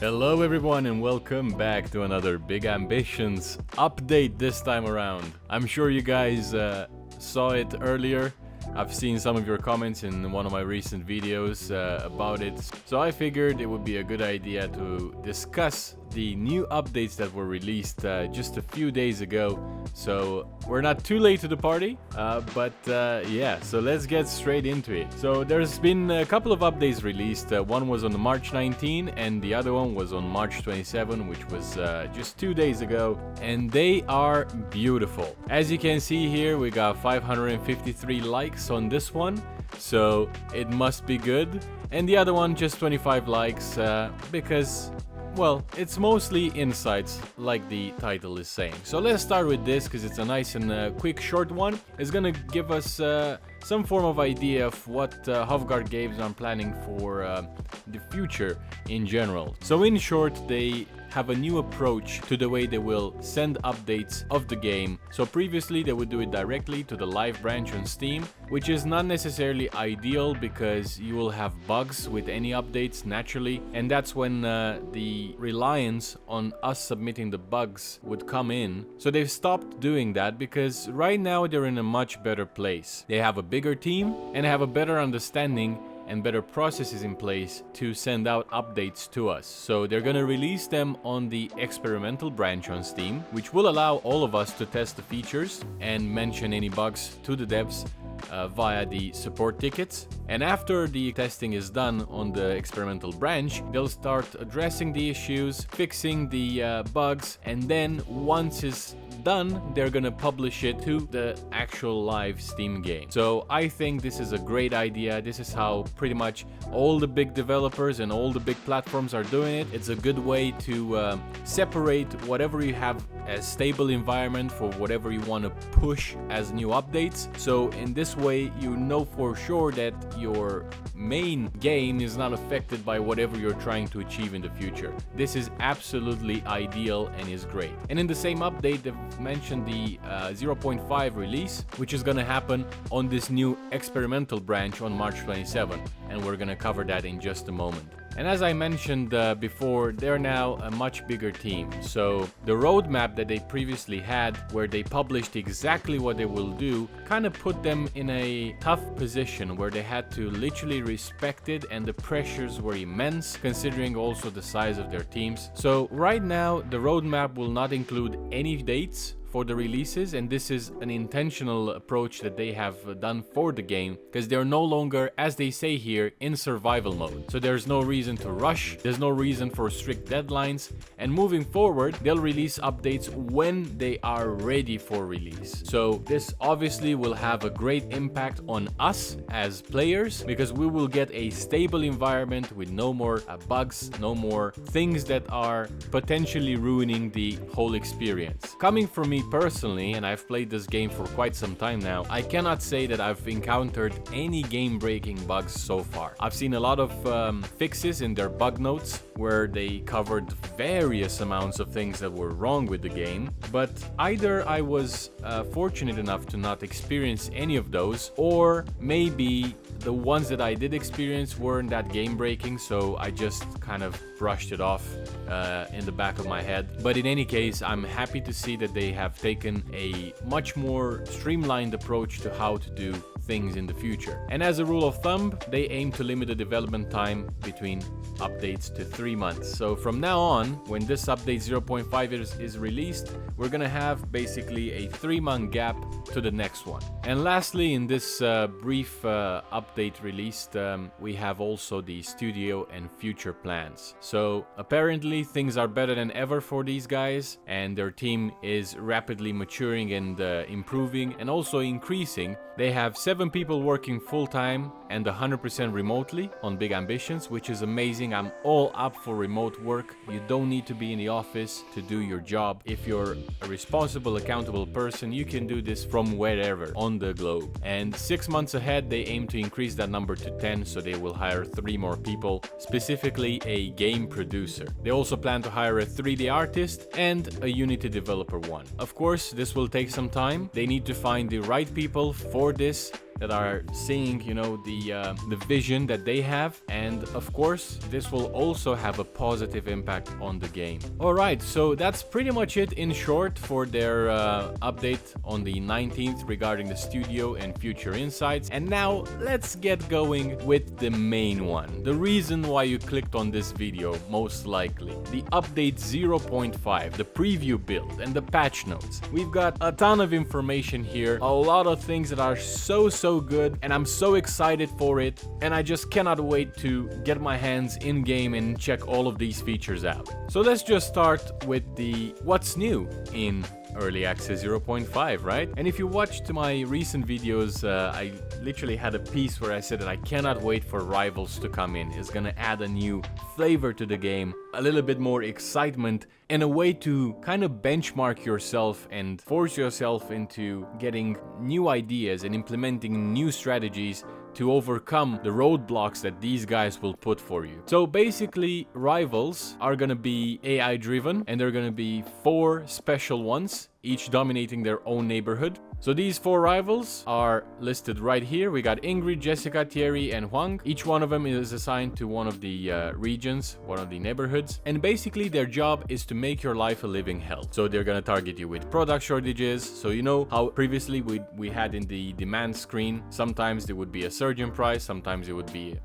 Hello everyone and welcome back to another Big Ambitions update this time around. I'm sure you guys saw it earlier. I've seen some of your comments in one of my recent videos about it. So I figured it would be a good idea to discuss the new updates that were released just a few days ago. So we're not too late to the party, but yeah, so let's get straight into it. So there's been a couple of updates released. One was on March 19 and the other one was on March 27, which was just 2 days ago, and they are beautiful. As you can see here, we got 553 likes on this one, so it must be good. And the other one just 25 likes because, well, it's mostly insights, like the title is saying. So let's start with this because it's a nice and quick short one. It's gonna give us some form of idea of what Hofgaard Games are planning for the future in general. So in short, they have a new approach to the way they will send updates of the game. So previously they would do it directly to the live branch on Steam, which is not necessarily ideal because you will have bugs with any updates naturally, and that's when the reliance on us submitting the bugs would come in. So they've stopped doing that because right now they're in a much better place. They have a bigger team and have a better understanding and better processes in place to send out updates to us. So they're gonna release them on the experimental branch on Steam, which will allow all of us to test the features and mention any bugs to the devs via the support tickets. And after the testing is done on the experimental branch, they'll start addressing the issues, fixing the bugs, and then once it's done, they're gonna publish it to the actual live Steam game. So I think this is a great idea. This is how pretty much all the big developers and all the big platforms are doing it. It's a good way to separate whatever you have as stable environment for whatever you want to push as new updates. So in this way, you know for sure that your main game is not affected by whatever you're trying to achieve in the future. This is absolutely ideal and is great. And in the same update, they've mentioned the 0.5 release, which is going to happen on this new experimental branch on March 27, and we're going to cover that in just a moment. And as I mentioned before, they're now a much bigger team. So the roadmap that they previously had, where they published exactly what they will do, kind of put them in a tough position where they had to literally respect it, and the pressures were immense, considering also the size of their teams. So right now, the roadmap will not include any dates for the releases, and this is an intentional approach that they have done for the game because they're no longer, as they say here, in survival mode. So there's no reason to rush, there's no reason for strict deadlines, and moving forward they'll release updates when they are ready for release. So this obviously will have a great impact on us as players because we will get a stable environment with no more bugs, no more things that are potentially ruining the whole experience. Coming from me personally, and I've played this game for quite some time now, I cannot say that I've encountered any game-breaking bugs so far. I've seen a lot of fixes in their bug notes where they covered various amounts of things that were wrong with the game, but either I was fortunate enough to not experience any of those, or maybe the ones that I did experience weren't that game-breaking, so I just kind of brushed it off in the back of my head. But in any case, I'm happy to see that they have taken a much more streamlined approach to how to do things in the future. And as a rule of thumb, they aim to limit the development time between updates to 3 months. So from now on, when this update 0.5 is released, we're gonna have basically a 3-month gap to the next one. And lastly, in this brief update released, we have also the studio and future plans. So apparently things are better than ever for these guys, and their team is rapidly maturing and improving and also increasing. They have 7 people working full-time and 100% remotely on Big Ambitions, which is amazing. I'm all up for remote work. You don't need to be in the office to do your job. If you're a responsible, accountable person, you can do this from wherever on the globe. And 6 months ahead, they aim to increase that number to 10, so they will hire 3 more people, specifically a game producer. They also plan to hire a 3D artist and a Unity developer one. Of course, this will take some time. They need to find the right people for this that are seeing, you know, the vision that they have, and of course this will also have a positive impact on the game. All right, so that's pretty much it in short for their update on the 19th regarding the studio and future insights. And now let's get going with the main one, the reason why you clicked on this video most likely, the update 0.5, the preview build and the patch notes. We've got a ton of information here, a lot of things that are so good, and I'm so excited for it, and I just cannot wait to get my hands in game and check all of these features out. So let's just start with the what's new in Early Access 0.5, right? And if you watched my recent videos, I literally had a piece where I said that I cannot wait for Rivals to come in. It's gonna add a new flavor to the game, a little bit more excitement, and a way to kind of benchmark yourself and force yourself into getting new ideas and implementing new strategies to overcome the roadblocks that these guys will put for you. So basically, Rivals are gonna be AI driven, and they're gonna be 4 special ones, each dominating their own neighborhood. So these 4 rivals are listed right here. We got Ingrid, Jessica, Thierry, and Huang. Each one of them is assigned to one of the regions, one of the neighborhoods. And basically their job is to make your life a living hell. So they're gonna target you with product shortages. So you know how previously we had in the demand screen, sometimes there would be a surge in price, sometimes it would be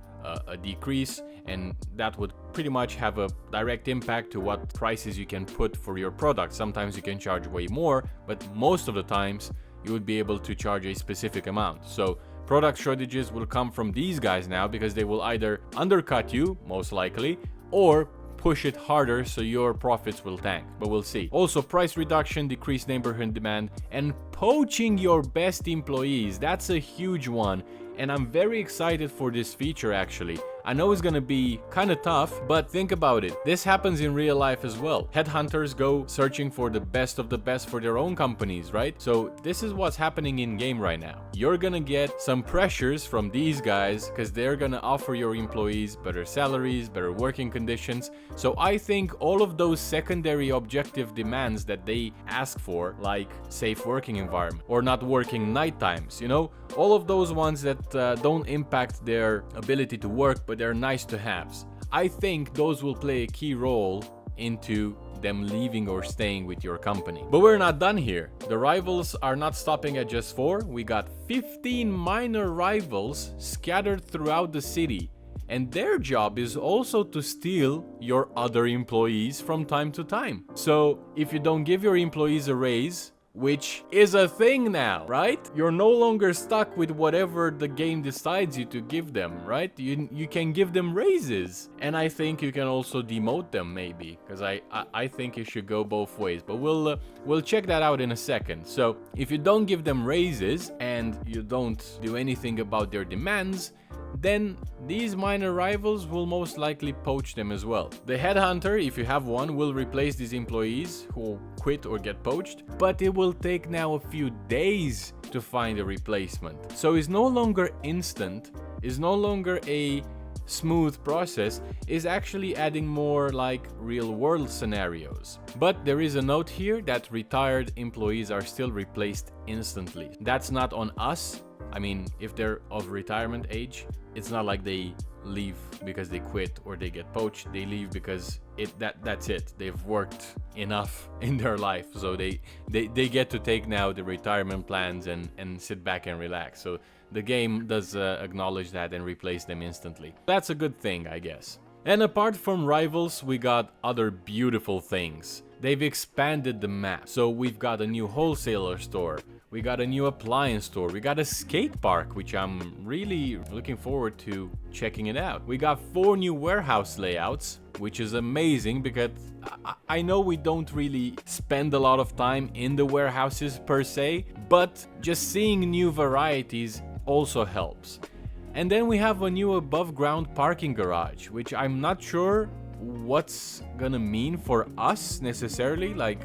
a decrease, and that would pretty much have a direct impact to what prices you can put for your product. Sometimes you can charge way more, but most of the times you would be able to charge a specific amount. So product shortages will come from these guys now, because they will either undercut you, most likely, or push it harder so your profits will tank, but we'll see. Also, price reduction, decreased neighborhood demand, and poaching your best employees. That's a huge one, and I'm very excited for this feature actually. I know it's gonna be kind of tough, but think about it. This happens in real life as well. Headhunters go searching for the best of the best for their own companies, right? So this is what's happening in game right now. You're gonna get some pressures from these guys because they're gonna offer your employees better salaries, better working conditions. So I think all of those secondary objective demands that they ask for, like safe working environment or not working night times, you know, all of those ones that don't impact their ability to work, but they're nice to haves. I think those will play a key role into them leaving or staying with your company. But we're not done here. The rivals are not stopping at just 4. We got 15 minor rivals scattered throughout the city, and their job is also to steal your other employees from time to time. So if you don't give your employees a raise, which is a thing now, right? You're no longer stuck with whatever the game decides you to give them, right? You can give them raises, and I think you can also demote them maybe, because I think it should go both ways. But we'll check that out in a second. So if you don't give them raises and you don't do anything about their demands, then these minor rivals will most likely poach them as well. The headhunter, if you have one, will replace these employees who quit or get poached, but it will take now a few days to find a replacement. So it's no longer instant, it's no longer a smooth process, is actually adding more like real world scenarios. But there is a note here that retired employees are still replaced instantly. That's not on us. I mean, if they're of retirement age, it's not like they leave because they quit or they get poached. They leave because that's it. They've worked enough in their life, so they get to take now the retirement plans and sit back and relax. So the game does acknowledge that and replace them instantly. That's a good thing, I guess. And apart from rivals, we got other beautiful things. They've expanded the map. So we've got a new wholesaler store. We got a new appliance store. We got a skate park, which I'm really looking forward to checking it out. We got 4 new warehouse layouts, which is amazing because I know we don't really spend a lot of time in the warehouses per se, but just seeing new varieties also helps. And then we have a new above ground parking garage, which I'm not sure what's gonna mean for us necessarily. Like,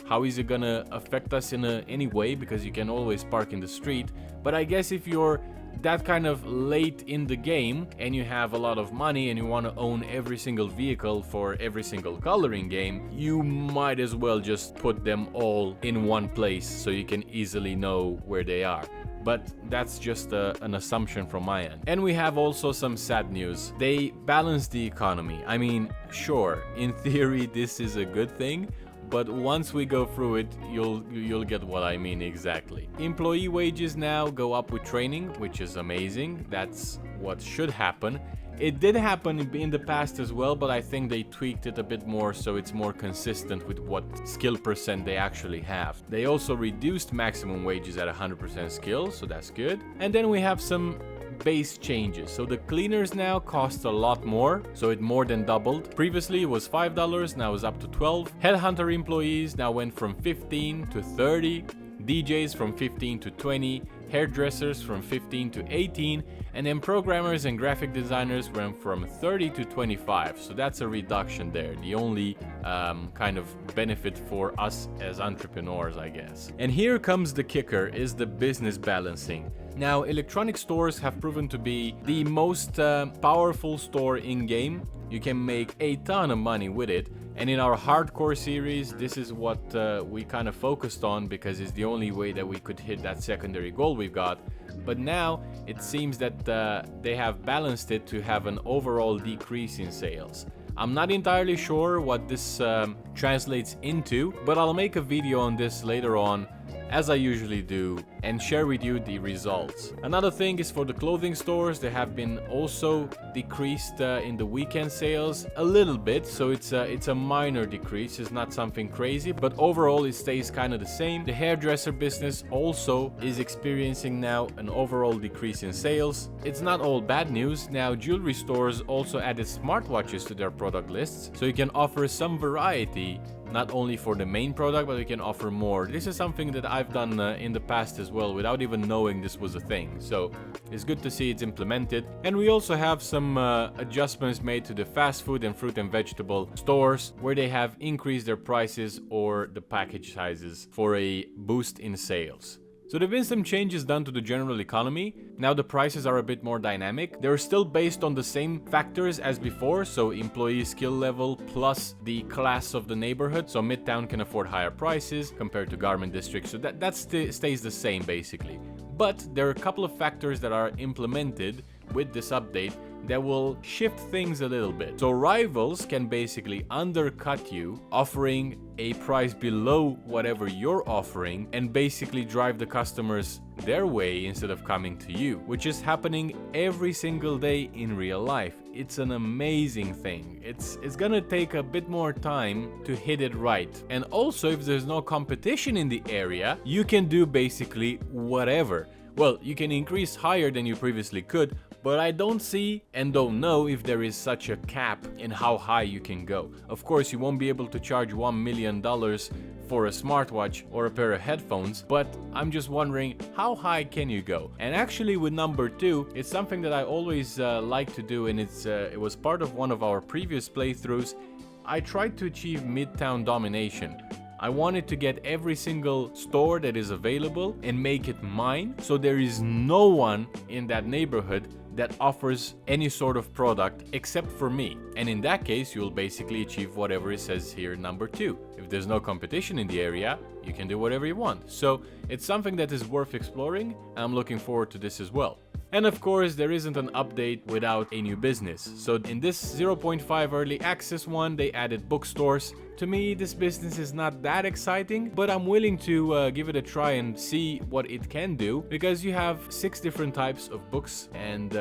how is it gonna affect us in any way, because you can always park in the street. But I guess if you're that kind of late in the game and you have a lot of money and you want to own every single vehicle for every single color in game, you might as well just put them all in one place so you can easily know where they are. but that's just an assumption from my end. And we have also some sad news. They balance the economy. I mean, sure, in theory this is a good thing, but once we go through it, you'll get what I mean exactly. Employee wages now go up with training, which is amazing. That's what should happen. It did happen in the past as well, but I think they tweaked it a bit more so it's more consistent with what skill percent they actually have. They also reduced maximum wages at 100% skill, so that's good. And then we have some base changes. So the cleaners now cost a lot more, so it more than doubled. Previously it was $5, now it's up to 12. Headhunter employees now went from 15 to 30. DJs from 15 to 20, hairdressers from 15 to 18, and then programmers and graphic designers went from 30 to 25. So that's a reduction there. The only kind of benefit for us as entrepreneurs, I guess. And here comes the kicker, is the business balancing. Now, electronic stores have proven to be the most powerful store in-game. You can make a ton of money with it. And in our hardcore series, this is what we kind of focused on because it's the only way that we could hit that secondary goal we've got. But now it seems that they have balanced it to have an overall decrease in sales. I'm not entirely sure what this translates into, but I'll make a video on this later on, as I usually do, and share with you the results. Another thing is for the clothing stores, they have been also decreased in the weekend sales a little bit, so it's a minor decrease. It's not something crazy, but overall it stays kind of the same. The hairdresser business also is experiencing now an overall decrease in sales. It's not all bad news. Now jewelry stores also added smartwatches to their product lists, so you can offer some variety, not only for the main product, but we can offer more. This is something that I've done in the past as well without even knowing this was a thing. So it's good to see it's implemented. And we also have some adjustments made to the fast food and fruit and vegetable stores where they have increased their prices or the package sizes for a boost in sales. So there have been some changes done to the general economy. Now the prices are a bit more dynamic. They're still based on the same factors as before, so employee skill level plus the class of the neighborhood. So Midtown can afford higher prices compared to garment districts, so that stays the same basically. But there are a couple of factors that are implemented with this update that will shift things a little bit. So rivals can basically undercut you, offering a price below whatever you're offering, and basically drive the customers their way instead of coming to you, which is happening every single day in real life. It's an amazing thing. It's gonna take a bit more time to hit it right. And also, if there's no competition in the area, you can do basically whatever. Well, you can increase higher than you previously could, but I don't see and don't know if there is such a cap in how high you can go. Of course, you won't be able to charge $1 million for a smartwatch or a pair of headphones, but I'm just wondering, how high can you go? And actually with number 2, it's something that I always like to do, and it was part of one of our previous playthroughs. I tried to achieve Midtown domination. I wanted to get every single store that is available and make it mine, so there is no one in that neighborhood that offers any sort of product except for me. And in that case, you'll basically achieve whatever it says here, number 2. If there's no competition in the area, you can do whatever you want. So it's something that is worth exploring, and I'm looking forward to this as well. And of course, there isn't an update without a new business. So in this 0.5 early access one, they added bookstores. To me, this business is not that exciting, but I'm willing to give it a try and see what it can do, because you have 6 different types of books, and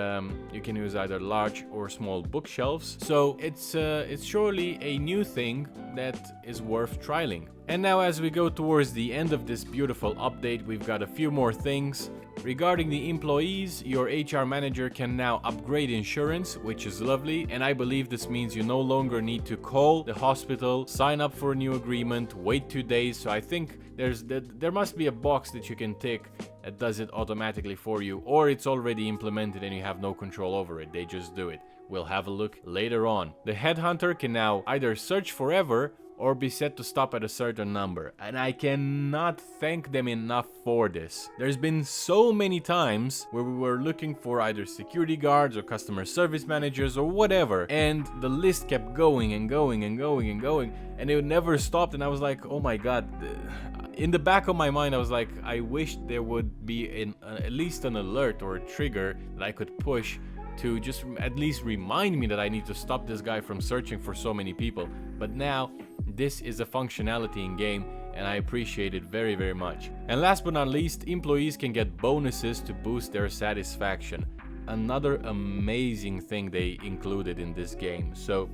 you can use either large or small bookshelves. So it's surely a new thing that is worth trialing. And now, as we go towards the end of this beautiful update, we've got a few more things. Regarding the employees, your HR manager can now upgrade insurance, which is lovely, and I believe this means you no longer need to call the hospital, sign up for a new agreement, wait 2 days. So I think there must be a box that you can tick that does it automatically for you, or it's already implemented and you have no control over it. They just do it. We'll have a look later on. The headhunter can now either search forever or be set to stop at a certain number, and I cannot thank them enough for this. There's been so many times where we were looking for either security guards or customer service managers or whatever, and the list kept going and going and going and going, and it never stopped, and I was like, oh my god, in the back of my mind, I was like, I wish there would be at least an alert or a trigger that I could push to just at least remind me that I need to stop this guy from searching for so many people. But now, this is a functionality in game, and I appreciate it very, very much. And last but not least, employees can get bonuses to boost their satisfaction. Another amazing thing they included in this game. So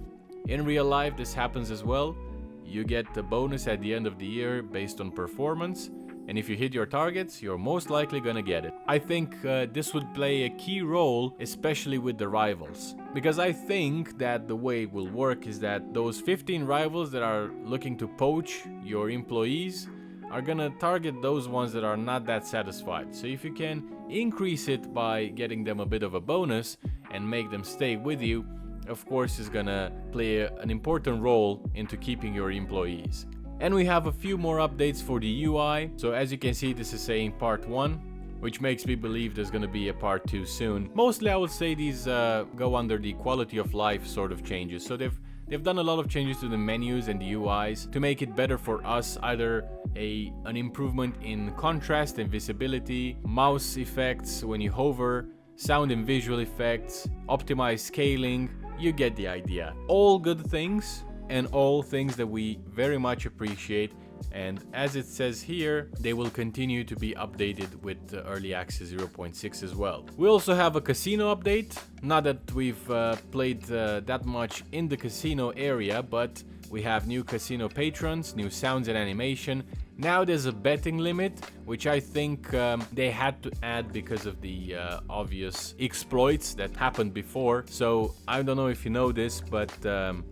in real life, this happens as well. You get the bonus at the end of the year based on performance, and if you hit your targets, you're most likely gonna get it. I think this would play a key role, especially with the rivals. Because I think that the way it will work is that those 15 rivals that are looking to poach your employees are gonna target those ones that are not that satisfied. So if you can increase it by getting them a bit of a bonus and make them stay with you, of course is gonna play an important role into keeping your employees. And we have a few more updates for the UI. So as you can see, this is saying part 1, which makes me believe there's gonna be a part 2 soon. Mostly I would say these go under the quality of life sort of changes. So they've done a lot of changes to the menus and the UIs to make it better for us, either an improvement in contrast and visibility, mouse effects when you hover, sound and visual effects, optimized scaling. You get the idea. All good things, and all things that we very much appreciate. And as it says here, they will continue to be updated with early access 0.6 as well. We also have a casino update. Not that we've played that much in the casino area, but we have new casino patrons, new sounds and animation. Now there's a betting limit, which I think they had to add because of the obvious exploits that happened before. So I don't know if you know this, but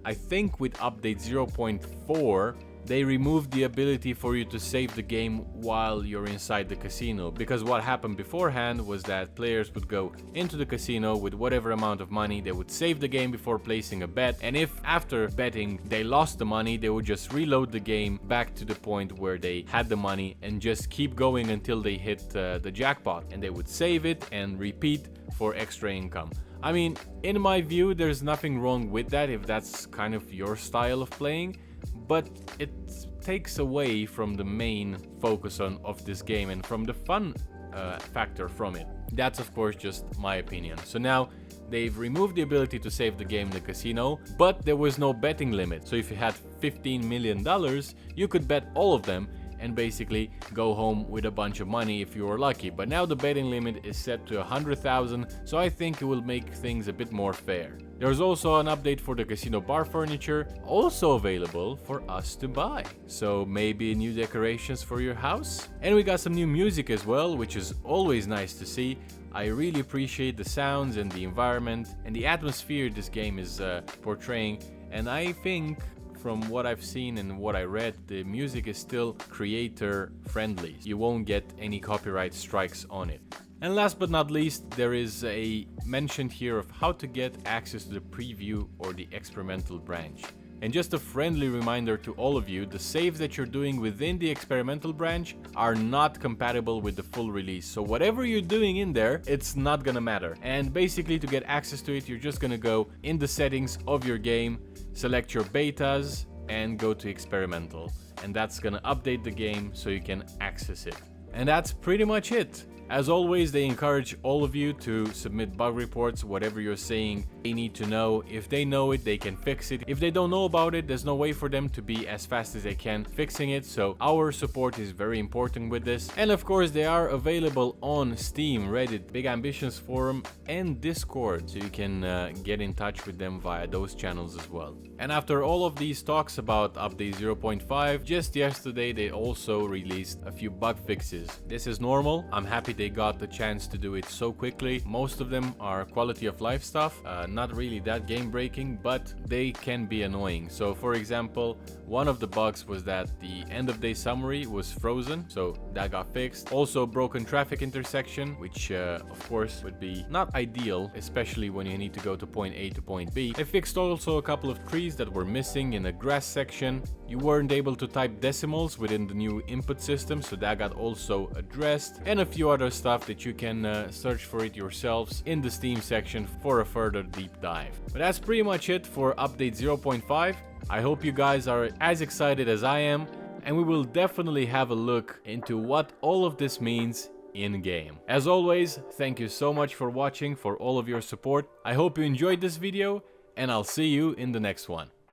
I think with update 0.4, they removed the ability for you to save the game while you're inside the casino. Because what happened beforehand was that players would go into the casino with whatever amount of money, they would save the game before placing a bet, and if after betting they lost the money, they would just reload the game back to the point where they had the money and just keep going until they hit the jackpot, and they would save it and repeat for extra income. I mean, in my view, there's nothing wrong with that if that's kind of your style of playing, but it takes away from the main focus of this game and from the fun factor from it. That's of course just my opinion. So now they've removed the ability to save the game in the casino, but there was no betting limit. So if you had $15 million, you could bet all of them and basically go home with a bunch of money if you were lucky. But now the betting limit is set to 100,000, so I think it will make things a bit more fair. There's also an update for the casino bar furniture, also available for us to buy. So maybe new decorations for your house? And we got some new music as well, which is always nice to see. I really appreciate the sounds and the environment and the atmosphere this game is portraying, and I think from what I've seen and what I read, the music is still creator friendly. You won't get any copyright strikes on it. And last but not least, there is a mention here of how to get access to the preview or the experimental branch. And just a friendly reminder to all of you, the saves that you're doing within the experimental branch are not compatible with the full release. So whatever you're doing in there, it's not gonna matter. And basically to get access to it, you're just gonna go in the settings of your game, select your betas, and go to experimental. And that's gonna update the game so you can access it. And that's pretty much it. As always, they encourage all of you to submit bug reports, whatever you're saying they need to know. If they know it, they can fix it. If they don't know about it, there's no way for them to be as fast as they can fixing it. So our support is very important with this. And of course, they are available on Steam, Reddit, Big Ambitions Forum, and Discord. So you can get in touch with them via those channels as well. And after all of these talks about update 0.5, just yesterday they also released a few bug fixes. This is normal. I'm happy they got the chance to do it so quickly. Most of them are quality of life stuff, not really that game breaking, but they can be annoying. So for example, one of the bugs was that the end of day summary was frozen, so that got fixed. Also broken traffic intersection, which of course would be not ideal, especially when you need to go to point A to point B. They fixed also a couple of trees that were missing in the grass section. You weren't able to type decimals within the new input system, so that got also addressed, and a few other stuff that you can search for it yourselves in the Steam section for a further deep dive. But that's pretty much it for update 0.5. I hope you guys are as excited as I am, and we will definitely have a look into what all of this means in-game. As always, thank you so much for watching, for all of your support. I hope you enjoyed this video, and I'll see you in the next one.